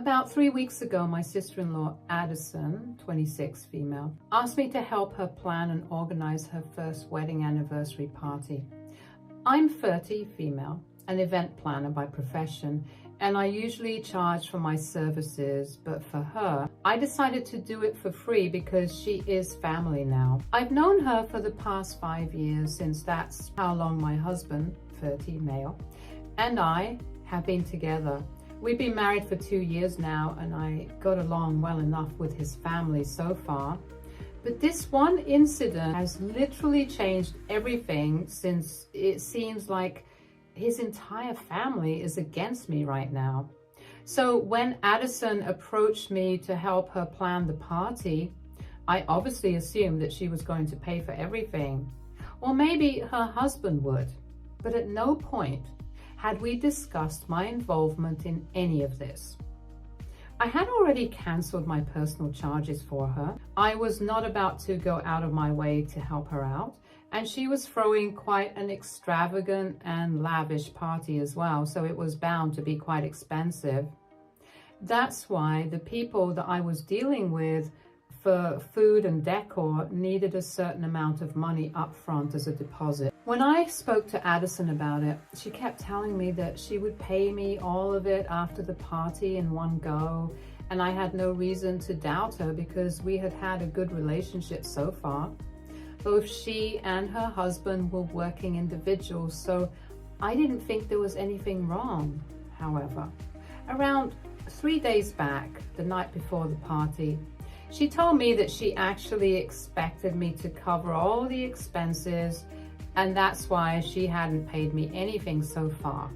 About 3 weeks ago, my sister-in-law, Addison, 26 female, asked me to help her plan and organize her first wedding anniversary party. I'm 30 female, an event planner by profession, and I usually charge for my services, but for her, I decided to do it for free because she is family now. I've known her for the past 5 years, since that's how long my husband, 30 male, and I have been together. We've been married for 2 years now, and I got along well enough with his family so far. But this one incident has literally changed everything, since it seems like his entire family is against me right now. So when Addison approached me to help her plan the party, I obviously assumed that she was going to pay for everything. Or maybe her husband would. But at no point had we discussed my involvement in any of this. I had already cancelled my personal charges for her. I was not about to go out of my way to help her out, and she was throwing quite an extravagant and lavish party as well, so it was bound to be quite expensive. That's why the people that I was dealing with for food and decor needed a certain amount of money up front as a deposit. When I spoke to Addison about it, she kept telling me that she would pay me all of it after the party in one go, and I had no reason to doubt her because we had had a good relationship so far. Both she and her husband were working individuals, so I didn't think there was anything wrong. However, around 3 days back, the night before the party, she told me that she actually expected me to cover all the expenses, and that's why she hadn't paid me anything so far.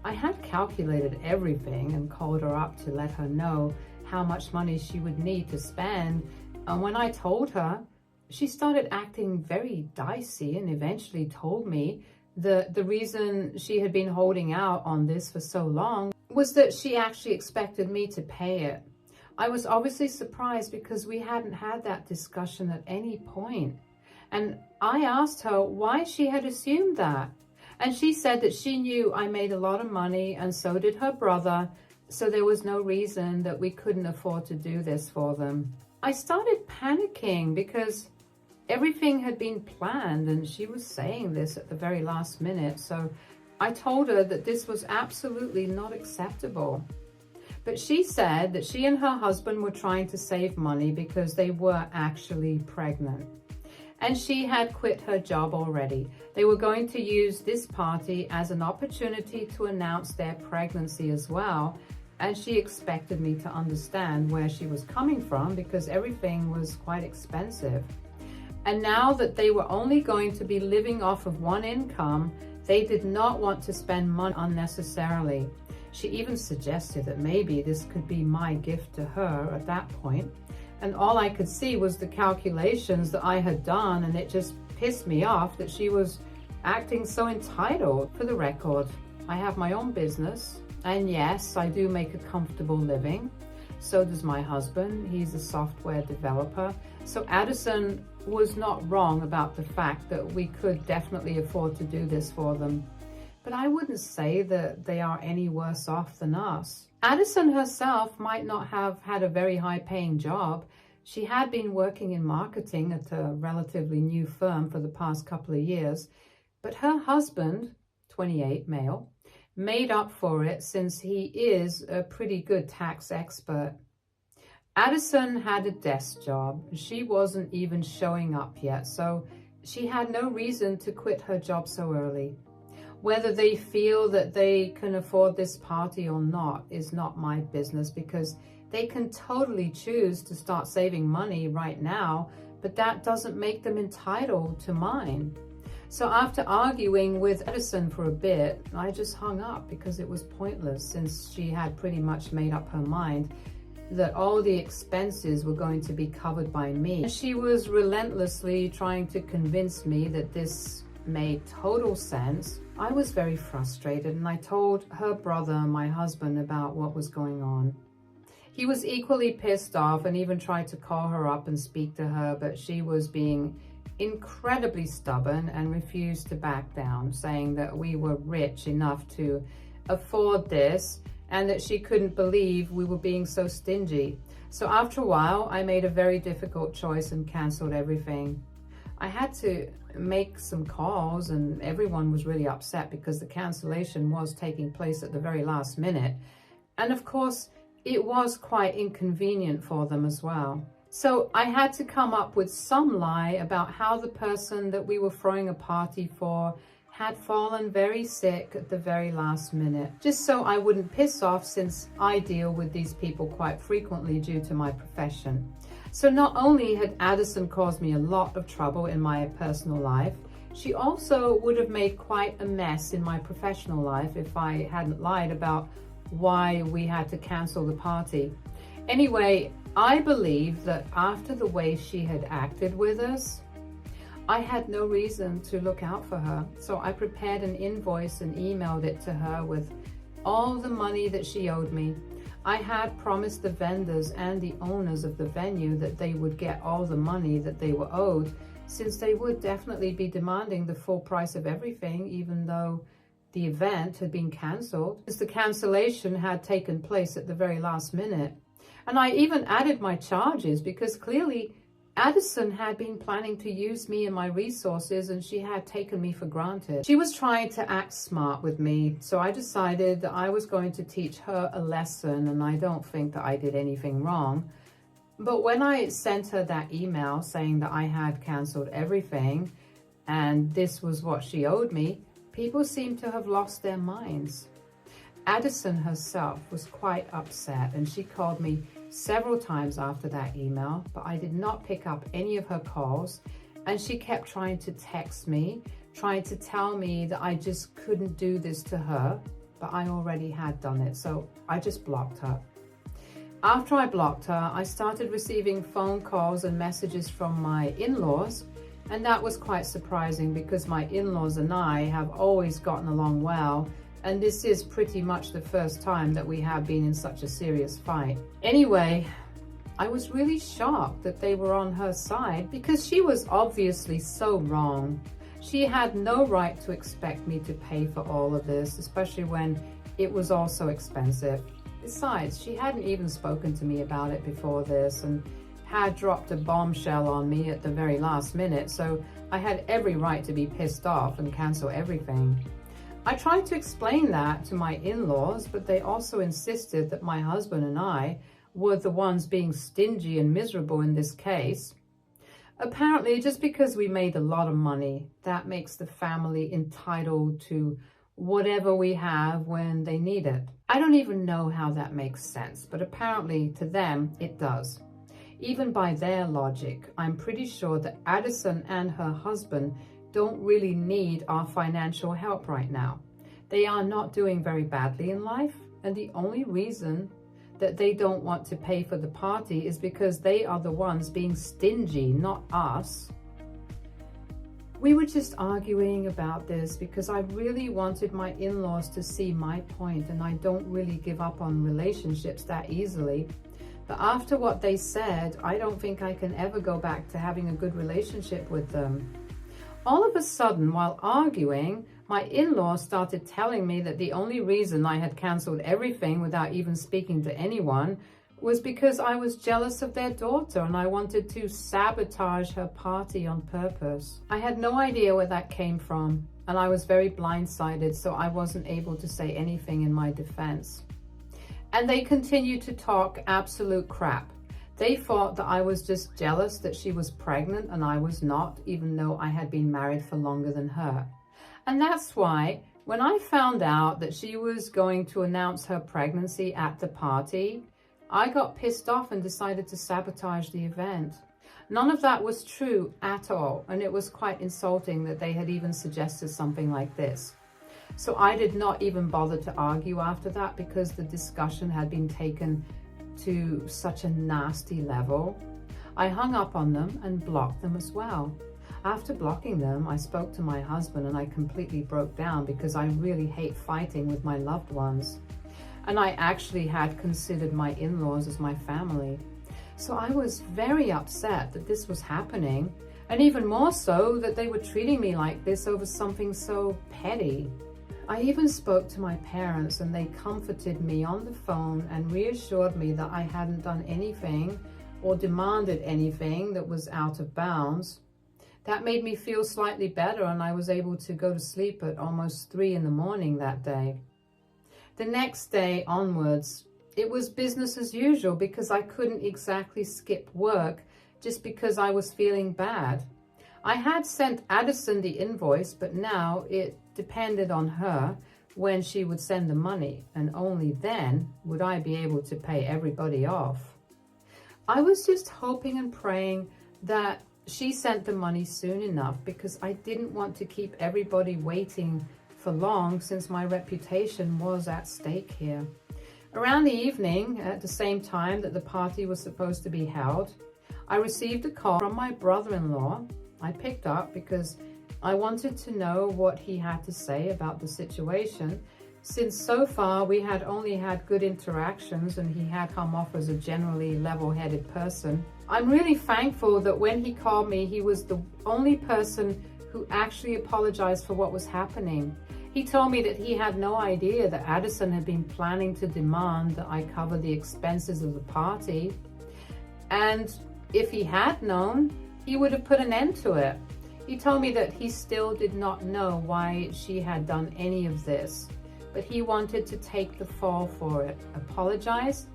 I had calculated everything and called her up to let her know how much money she would need to spend, and when I told her, she started acting very dicey and eventually told me that the reason she had been holding out on this for so long was that she actually expected me to pay it. I was obviously surprised because we hadn't had that discussion at any point. And I asked her why she had assumed that. And she said that she knew I made a lot of money and so did her brother, so there was no reason that we couldn't afford to do this for them. I started panicking because everything had been planned and she was saying this at the very last minute. So I told her that this was absolutely not acceptable. But she said that she and her husband were trying to save money because they were actually pregnant. And she had quit her job already. They were going to use this party as an opportunity to announce their pregnancy as well. And she expected me to understand where she was coming from because everything was quite expensive. And now that they were only going to be living off of one income, they did not want to spend money unnecessarily. She even suggested that maybe this could be my gift to her at that point. And all I could see was the calculations that I had done, and it just pissed me off that she was acting so entitled. For the record, I have my own business, and yes, I do make a comfortable living. So does my husband. He's a software developer. So Addison was not wrong about the fact that we could definitely afford to do this for them. But I wouldn't say that they are any worse off than us. Addison herself might not have had a very high-paying job. She had been working in marketing at a relatively new firm for the past couple of years, but her husband, 28 male, made up for it since he is a pretty good tax expert. Addison had a desk job. She wasn't even showing up yet, so she had no reason to quit her job so early. Whether they feel that they can afford this party or not is not my business, because they can totally choose to start saving money right now, but that doesn't make them entitled to mine. So after arguing with Addison for a bit, I just hung up because it was pointless, since she had pretty much made up her mind that all the expenses were going to be covered by me. She was relentlessly trying to convince me that this made total sense. I was very frustrated, and I told her brother, my husband, about what was going on. He was equally pissed off and even tried to call her up and speak to her, but she was being incredibly stubborn and refused to back down, saying that we were rich enough to afford this and that she couldn't believe we were being so stingy. So after a while, I made a very difficult choice and canceled everything. I had to make some calls and everyone was really upset because the cancellation was taking place at the very last minute. And of course, it was quite inconvenient for them as well. So I had to come up with some lie about how the person that we were throwing a party for had fallen very sick at the very last minute, just so I wouldn't piss off, since I deal with these people quite frequently due to my profession. So not only had Addison caused me a lot of trouble in my personal life, she also would have made quite a mess in my professional life if I hadn't lied about why we had to cancel the party. Anyway, I believe that after the way she had acted with us, I had no reason to look out for her. So I prepared an invoice and emailed it to her with all the money that she owed me. I had promised the vendors and the owners of the venue that they would get all the money that they were owed, since they would definitely be demanding the full price of everything, even though the event had been cancelled, as the cancellation had taken place at the very last minute. And I even added my charges because clearly Addison had been planning to use me and my resources, and she had taken me for granted. She was trying to act smart with me, so I decided that I was going to teach her a lesson, and I don't think that I did anything wrong. But when I sent her that email saying that I had cancelled everything and this was what she owed me, people seemed to have lost their minds. Addison herself was quite upset, and she called me several times after that email, but I did not pick up any of her calls, and she kept trying to text me, trying to tell me that I just couldn't do this to her, but I already had done it, so I just blocked her. After I blocked her, I started receiving phone calls and messages from my in-laws, and that was quite surprising because my in-laws and I have always gotten along well, and this is pretty much the first time that we have been in such a serious fight. Anyway, I was really shocked that they were on her side because she was obviously so wrong. She had no right to expect me to pay for all of this, especially when it was all so expensive. Besides, she hadn't even spoken to me about it before this and had dropped a bombshell on me at the very last minute, so I had every right to be pissed off and cancel everything. I tried to explain that to my in-laws, but they also insisted that my husband and I were the ones being stingy and miserable in this case. Apparently, just because we made a lot of money, that makes the family entitled to whatever we have when they need it. I don't even know how that makes sense, but apparently to them it does. Even by their logic, I'm pretty sure that Addison and her husband don't really need our financial help right now. They are not doing very badly in life, and the only reason that they don't want to pay for the party is because they are the ones being stingy, not us. We were just arguing about this because I really wanted my in-laws to see my point, and I don't really give up on relationships that easily. But after what they said, I don't think I can ever go back to having a good relationship with them. All of a sudden, while arguing, my in-laws started telling me that the only reason I had cancelled everything without even speaking to anyone was because I was jealous of their daughter and I wanted to sabotage her party on purpose. I had no idea where that came from, and I was very blindsided, so I wasn't able to say anything in my defense. And they continued to talk absolute crap. They thought that I was just jealous that she was pregnant and I was not, even though I had been married for longer than her. And that's why when I found out that she was going to announce her pregnancy at the party, I got pissed off and decided to sabotage the event. None of that was true at all, and it was quite insulting that they had even suggested something like this. So I did not even bother to argue after that because the discussion had been taken to such a nasty level. I hung up on them and blocked them as well. After blocking them, I spoke to my husband and I completely broke down because I really hate fighting with my loved ones. And I actually had considered my in-laws as my family. So I was very upset that this was happening, and even more so that they were treating me like this over something so petty. I even spoke to my parents and they comforted me on the phone and reassured me that I hadn't done anything or demanded anything that was out of bounds. That made me feel slightly better, and I was able to go to sleep at almost 3 in the morning that day. The next day onwards, it was business as usual because I couldn't exactly skip work just because I was feeling bad. I had sent Addison the invoice, but now it depended on her when she would send the money, and only then would I be able to pay everybody off. I was just hoping and praying that she sent the money soon enough because I didn't want to keep everybody waiting for long since my reputation was at stake here. Around the evening, at the same time that the party was supposed to be held, I received a call from my brother-in-law. I picked up because I wanted to know what he had to say about the situation, since so far we had only had good interactions and he had come off as a generally level-headed person. I'm really thankful that when he called me, he was the only person who actually apologized for what was happening. He told me that he had no idea that Addison had been planning to demand that I cover the expenses of the party. And if he had known, he would have put an end to it. He told me that he still did not know why she had done any of this, but he wanted to take the fall for it, apologize,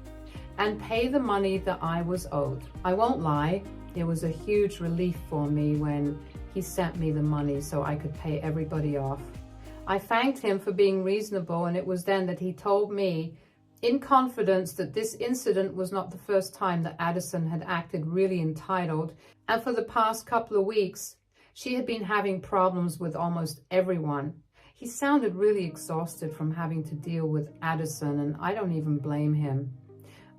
and pay the money that I was owed. I won't lie, it was a huge relief for me when he sent me the money so I could pay everybody off. I thanked him for being reasonable, and it was then that he told me in confidence that this incident was not the first time that Addison had acted really entitled, and for the past couple of weeks, she had been having problems with almost everyone. He sounded really exhausted from having to deal with Addison, and I don't even blame him.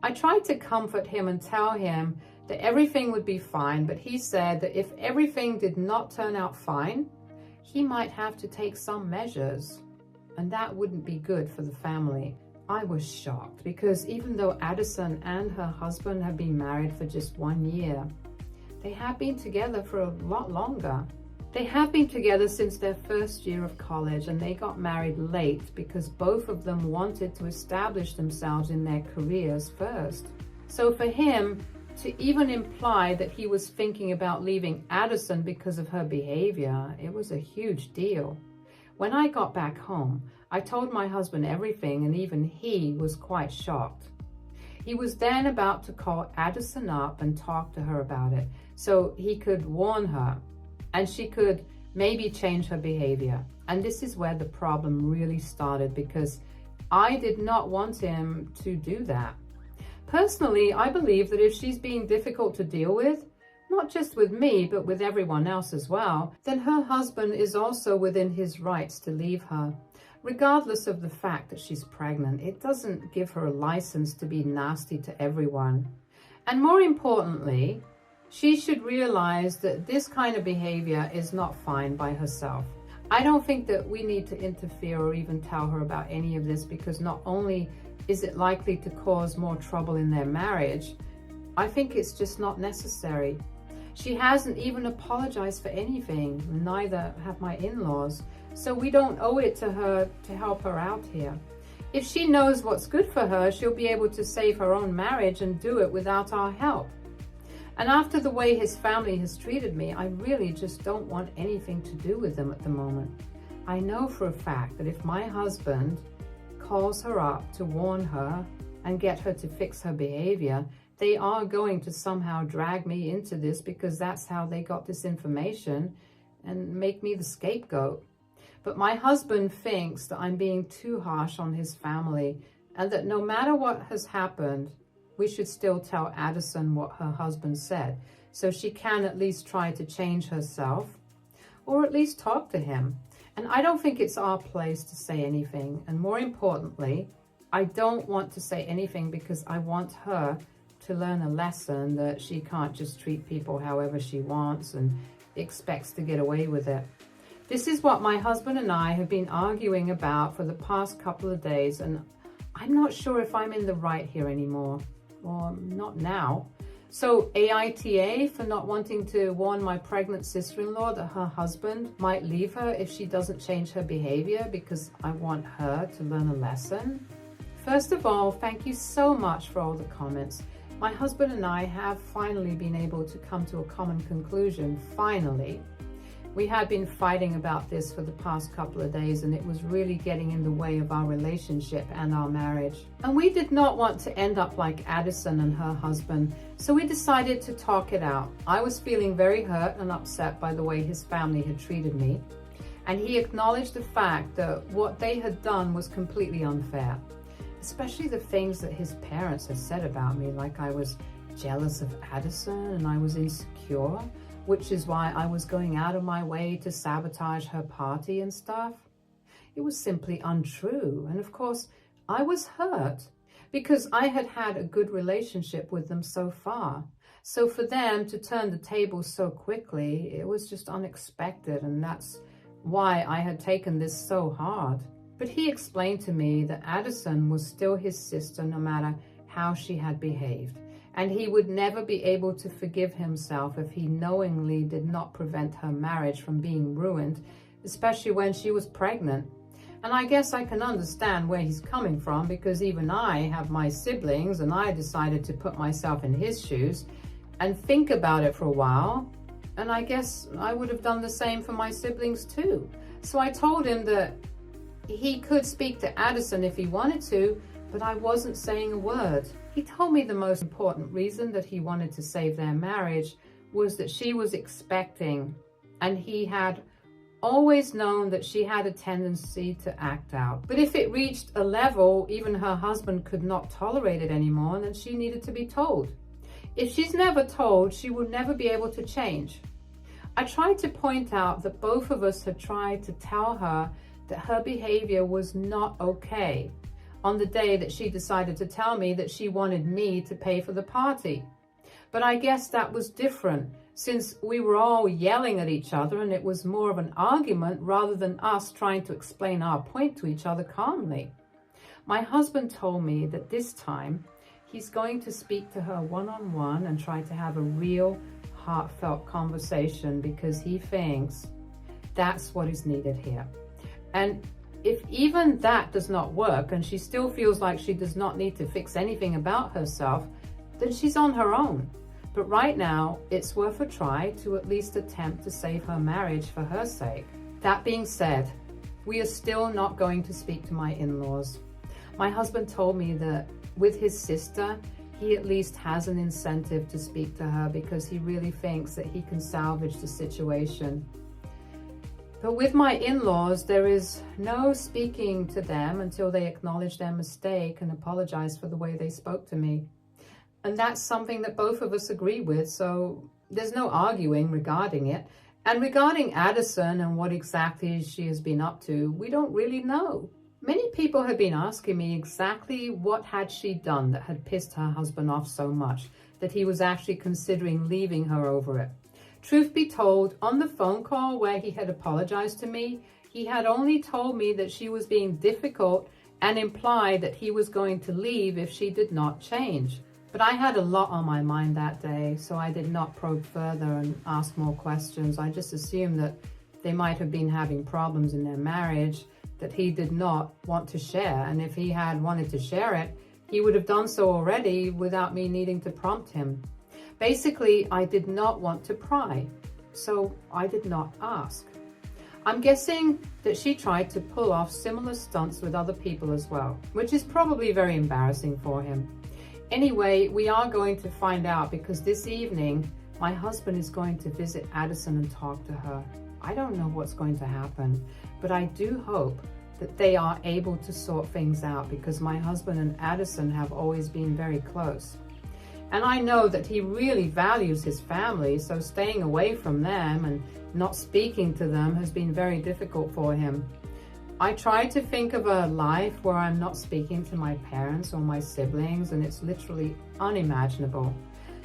I tried to comfort him and tell him that everything would be fine, but he said that if everything did not turn out fine, he might have to take some measures, and that wouldn't be good for the family. I was shocked because even though Addison and her husband have been married for just 1 year, they have been together for a lot longer. They have been together since their first year of college, and they got married late because both of them wanted to establish themselves in their careers first. So for him to even imply that he was thinking about leaving Addison because of her behavior, it was a huge deal. When I got back home, I told my husband everything, and even he was quite shocked. He was then about to call Addison up and talk to her about it so he could warn her and she could maybe change her behavior. And this is where the problem really started, because I did not want him to do that. Personally, I believe that if she's being difficult to deal with, not just with me, but with everyone else as well, then her husband is also within his rights to leave her. Regardless of the fact that she's pregnant, it doesn't give her a license to be nasty to everyone. And more importantly, she should realize that this kind of behavior is not fine by herself. I don't think that we need to interfere or even tell her about any of this, because not only is it likely to cause more trouble in their marriage, I think it's just not necessary. She hasn't even apologized for anything, neither have my in-laws, so we don't owe it to her to help her out here. If she knows what's good for her, she'll be able to save her own marriage and do it without our help. And after the way his family has treated me, I really just don't want anything to do with them at the moment. I know for a fact that if my husband calls her up to warn her and get her to fix her behavior, they are going to somehow drag me into this, because that's how they got this information, and make me the scapegoat. But my husband thinks that I'm being too harsh on his family, and that no matter what has happened, we should still tell Addison what her husband said, so she can at least try to change herself, or at least talk to him. And I don't think it's our place to say anything. And more importantly, I don't want to say anything because I want her to learn a lesson that she can't just treat people however she wants and expects to get away with it. This is what my husband and I have been arguing about for the past couple of days, and I'm not sure if I'm in the right here anymore. Or not now. So AITA for not wanting to warn my pregnant sister-in-law that her husband might leave her if she doesn't change her behavior because I want her to learn a lesson. First of all, thank you so much for all the comments. My husband and I have finally been able to come to a common conclusion, finally. We had been fighting about this for the past couple of days, and it was really getting in the way of our relationship and our marriage. And we did not want to end up like Addison and her husband, so we decided to talk it out. I was feeling very hurt and upset by the way his family had treated me, and he acknowledged the fact that what they had done was completely unfair, especially the things that his parents had said about me, like I was jealous of Addison and I was insecure, which is why I was going out of my way to sabotage her party and stuff. It was simply untrue. And of course, I was hurt because I had had a good relationship with them so far. So for them to turn the tables so quickly, it was just unexpected. And that's why I had taken this so hard. But he explained to me that Addison was still his sister no matter how she had behaved. And he would never be able to forgive himself if he knowingly did not prevent her marriage from being ruined, especially when she was pregnant. And I guess I can understand where he's coming from, because even I have my siblings, and I decided to put myself in his shoes and think about it for a while. And I guess I would have done the same for my siblings too. So I told him that he could speak to Addison if he wanted to, but I wasn't saying a word. He told me the most important reason that he wanted to save their marriage was that she was expecting, and he had always known that she had a tendency to act out. But if it reached a level even her husband could not tolerate it anymore, then she needed to be told. If she's never told, she will never be able to change. I tried to point out that both of us had tried to tell her that her behavior was not okay on the day that she decided to tell me that she wanted me to pay for the party. But I guess that was different, since we were all yelling at each other and it was more of an argument rather than us trying to explain our point to each other calmly. My husband told me that this time he's going to speak to her one-on-one and try to have a real heartfelt conversation, because he thinks that's what is needed here. And if even that does not work and she still feels like she does not need to fix anything about herself, then she's on her own. But right now, it's worth a try to at least attempt to save her marriage for her sake. That being said, we are still not going to speak to my in-laws. My husband told me that with his sister, he at least has an incentive to speak to her because he really thinks that he can salvage the situation. But with my in-laws, there is no speaking to them until they acknowledge their mistake and apologize for the way they spoke to me. And that's something that both of us agree with, so there's no arguing regarding it. And regarding Addison and what exactly she has been up to, we don't really know. Many people have been asking me exactly what had she done that had pissed her husband off so much that he was actually considering leaving her over it. Truth be told, on the phone call where he had apologized to me, he had only told me that she was being difficult and implied that he was going to leave if she did not change. But I had a lot on my mind that day, so I did not probe further and ask more questions. I just assumed that they might have been having problems in their marriage that he did not want to share. And if he had wanted to share it, he would have done so already without me needing to prompt him. Basically, I did not want to pry, so I did not ask. I'm guessing that she tried to pull off similar stunts with other people as well, which is probably very embarrassing for him. Anyway, we are going to find out, because this evening, my husband is going to visit Addison and talk to her. I don't know what's going to happen, but I do hope that they are able to sort things out, because my husband and Addison have always been very close. And I know that he really values his family, so staying away from them and not speaking to them has been very difficult for him. I try to think of a life where I'm not speaking to my parents or my siblings, and it's literally unimaginable.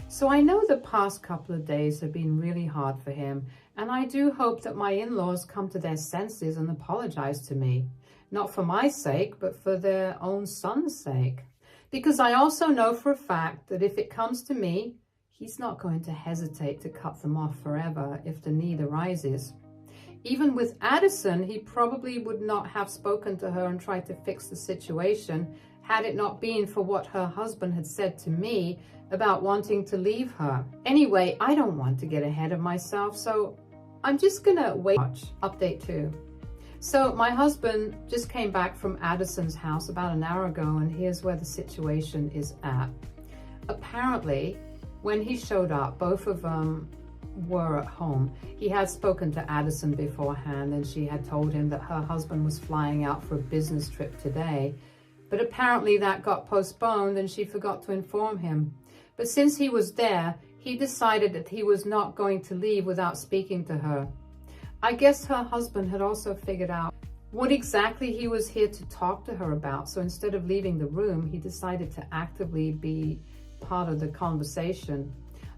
So I know the past couple of days have been really hard for him, and I do hope that my in-laws come to their senses and apologize to me. Not for my sake, but for their own son's sake. Because I also know for a fact that if it comes to me, he's not going to hesitate to cut them off forever if the need arises. Even with Addison, he probably would not have spoken to her and tried to fix the situation had it not been for what her husband had said to me about wanting to leave her. Anyway, I don't want to get ahead of myself, so I'm just gonna wait. Update 2. So my husband just came back from Addison's house about an hour ago, and here's where the situation is at. Apparently, when he showed up, both of them were at home. He had spoken to Addison beforehand, and she had told him that her husband was flying out for a business trip today. But apparently that got postponed and she forgot to inform him. But since he was there, he decided that he was not going to leave without speaking to her. I guess her husband had also figured out what exactly he was here to talk to her about. So instead of leaving the room, he decided to actively be part of the conversation.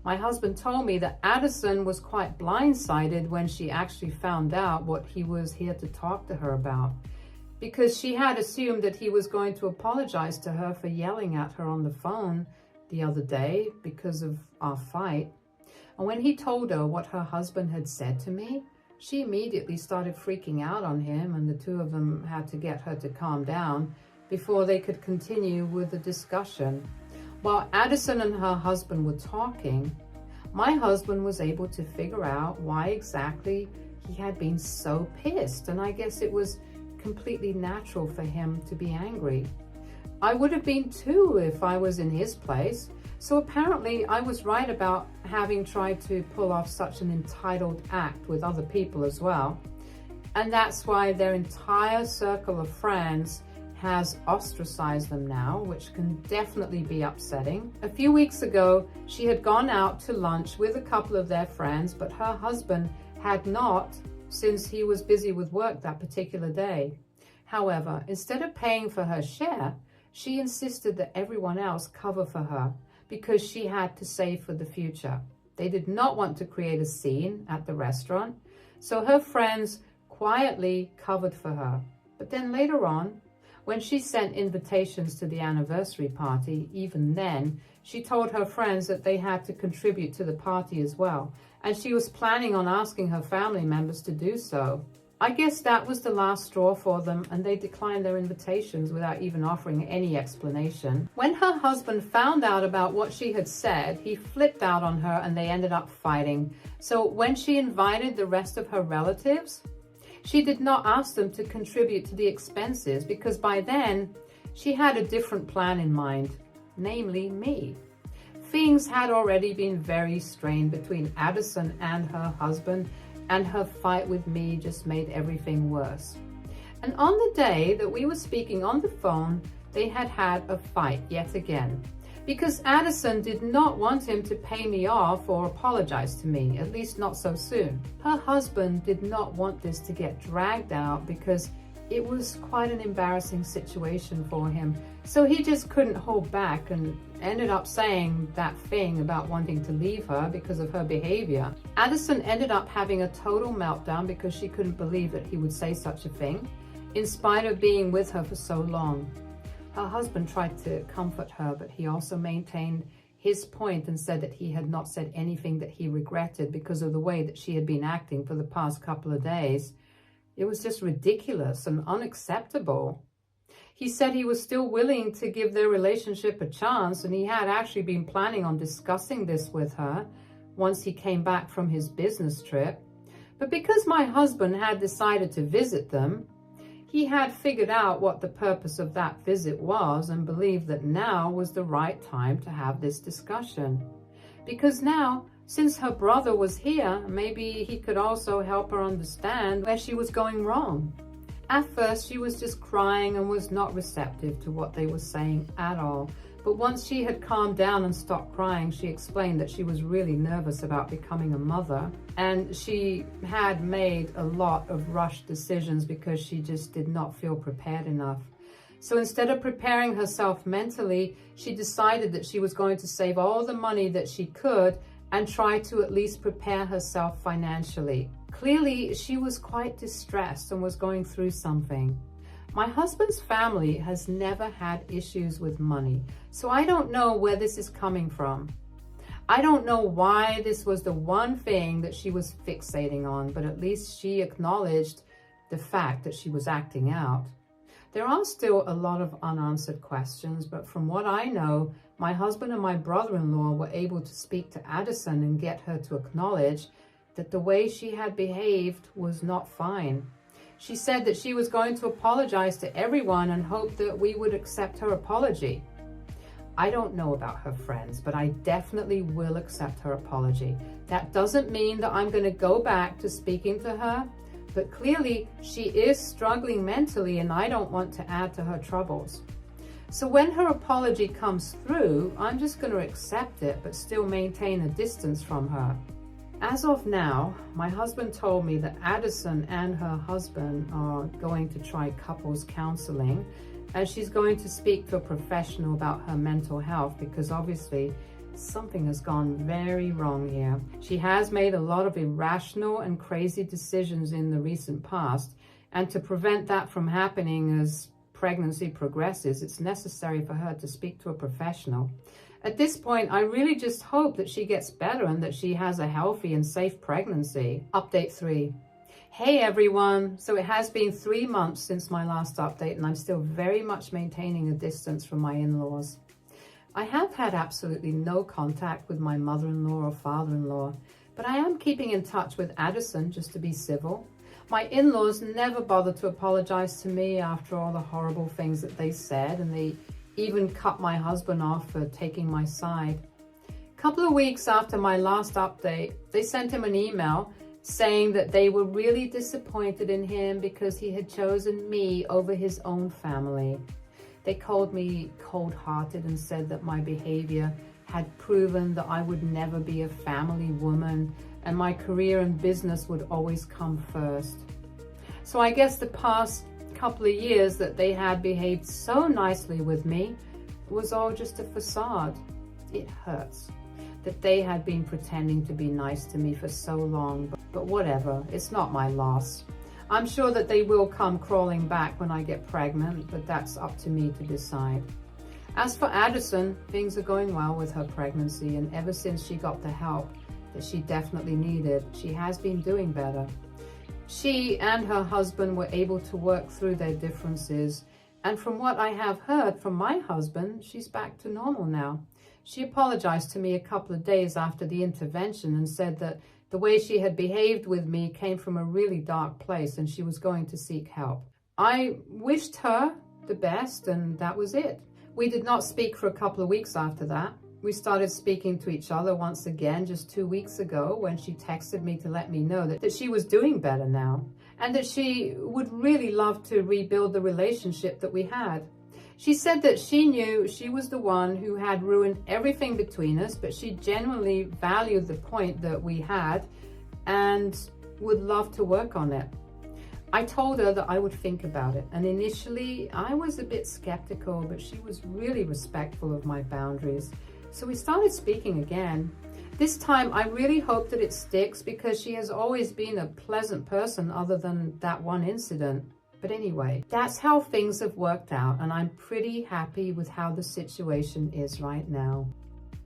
My husband told me that Addison was quite blindsided when she actually found out what he was here to talk to her about, because she had assumed that he was going to apologize to her for yelling at her on the phone the other day because of our fight. And when he told her what her husband had said to me, she immediately started freaking out on him, and the two of them had to get her to calm down before they could continue with the discussion. While Addison and her husband were talking, my husband was able to figure out why exactly he had been so pissed, and I guess it was completely natural for him to be angry. I would have been too if I was in his place. So apparently I was right about having tried to pull off such an entitled act with other people as well. And that's why their entire circle of friends has ostracized them now, which can definitely be upsetting. A few weeks ago, she had gone out to lunch with a couple of their friends, but her husband had not, since he was busy with work that particular day. However, instead of paying for her share, she insisted that everyone else cover for her because she had to save for the future. They did not want to create a scene at the restaurant, so her friends quietly covered for her. But then later on, when she sent invitations to the anniversary party, even then, she told her friends that they had to contribute to the party as well, and she was planning on asking her family members to do so. I guess that was the last straw for them, and they declined their invitations without even offering any explanation. When her husband found out about what she had said, he flipped out on her and they ended up fighting. So when she invited the rest of her relatives, she did not ask them to contribute to the expenses because by then she had a different plan in mind, namely me. Things had already been very strained between Addison and her husband, and her fight with me just made everything worse. And on the day that we were speaking on the phone, they had had a fight yet again, because Addison did not want him to pay me off or apologize to me, at least not so soon. Her husband did not want this to get dragged out because it was quite an embarrassing situation for him. So he just couldn't hold back and ended up saying that thing about wanting to leave her because of her behavior. Addison ended up having a total meltdown because she couldn't believe that he would say such a thing, in spite of being with her for so long. Her husband tried to comfort her, but he also maintained his point and said that he had not said anything that he regretted because of the way that she had been acting for the past couple of days. It was just ridiculous and unacceptable. He said he was still willing to give their relationship a chance, and he had actually been planning on discussing this with her once he came back from his business trip. But because my husband had decided to visit them, he had figured out what the purpose of that visit was and believed that now was the right time to have this discussion. Because now, since her brother was here, maybe he could also help her understand where she was going wrong. At first, she was just crying and was not receptive to what they were saying at all. But once she had calmed down and stopped crying, she explained that she was really nervous about becoming a mother. And she had made a lot of rushed decisions because she just did not feel prepared enough. So instead of preparing herself mentally, she decided that she was going to save all the money that she could and try to at least prepare herself financially. Clearly, she was quite distressed and was going through something. My husband's family has never had issues with money, so I don't know where this is coming from. I don't know why this was the one thing that she was fixating on, but at least she acknowledged the fact that she was acting out. There are still a lot of unanswered questions, but from what I know, my husband and my brother-in-law were able to speak to Addison and get her to acknowledge that the way she had behaved was not fine. She said that she was going to apologize to everyone and hoped that we would accept her apology. I don't know about her friends, but I definitely will accept her apology. That doesn't mean that I'm going to go back to speaking to her, but clearly she is struggling mentally and I don't want to add to her troubles. So when her apology comes through, I'm just going to accept it, but still maintain a distance from her. As of now, my husband told me that Addison and her husband are going to try couples counseling, and she's going to speak to a professional about her mental health because obviously something has gone very wrong here. She has made a lot of irrational and crazy decisions in the recent past, and to prevent that from happening as pregnancy progresses, it's necessary for her to speak to a professional. At this point, I really just hope that she gets better and that she has a healthy and safe pregnancy. Update 3. Hey everyone, so it has been 3 months since my last update and I'm still very much maintaining a distance from my in-laws. I have had absolutely no contact with my mother-in-law or father-in-law, but I am keeping in touch with Addison just to be civil. My in-laws never bothered to apologize to me after all the horrible things that they said, and they even cut my husband off for taking my side. A couple of weeks after my last update, they sent him an email saying that they were really disappointed in him because he had chosen me over his own family. They called me cold-hearted and said that my behavior had proven that I would never be a family woman and my career and business would always come first. So I guess the past couple of years that they had behaved so nicely with me was all just a facade. It hurts that they had been pretending to be nice to me for so long, but whatever, it's not my loss. I'm sure that they will come crawling back when I get pregnant, but that's up to me to decide. As for Addison, things are going well with her pregnancy, and ever since she got the help that she definitely needed, she has been doing better. She and her husband were able to work through their differences, and from what I have heard from my husband, she's back to normal now. She apologized to me a couple of days after the intervention and said that the way she had behaved with me came from a really dark place and she was going to seek help. I wished her the best and that was it. We did not speak for a couple of weeks after that. We started speaking to each other once again just 2 weeks ago when she texted me to let me know that she was doing better now and that she would really love to rebuild the relationship that we had. She said that she knew she was the one who had ruined everything between us, but she genuinely valued the point that we had and would love to work on it. I told her that I would think about it, and initially I was a bit skeptical, but she was really respectful of my boundaries. So we started speaking again. This time I really hope that it sticks because she has always been a pleasant person other than that one incident. But anyway, that's how things have worked out, and I'm pretty happy with how the situation is right now.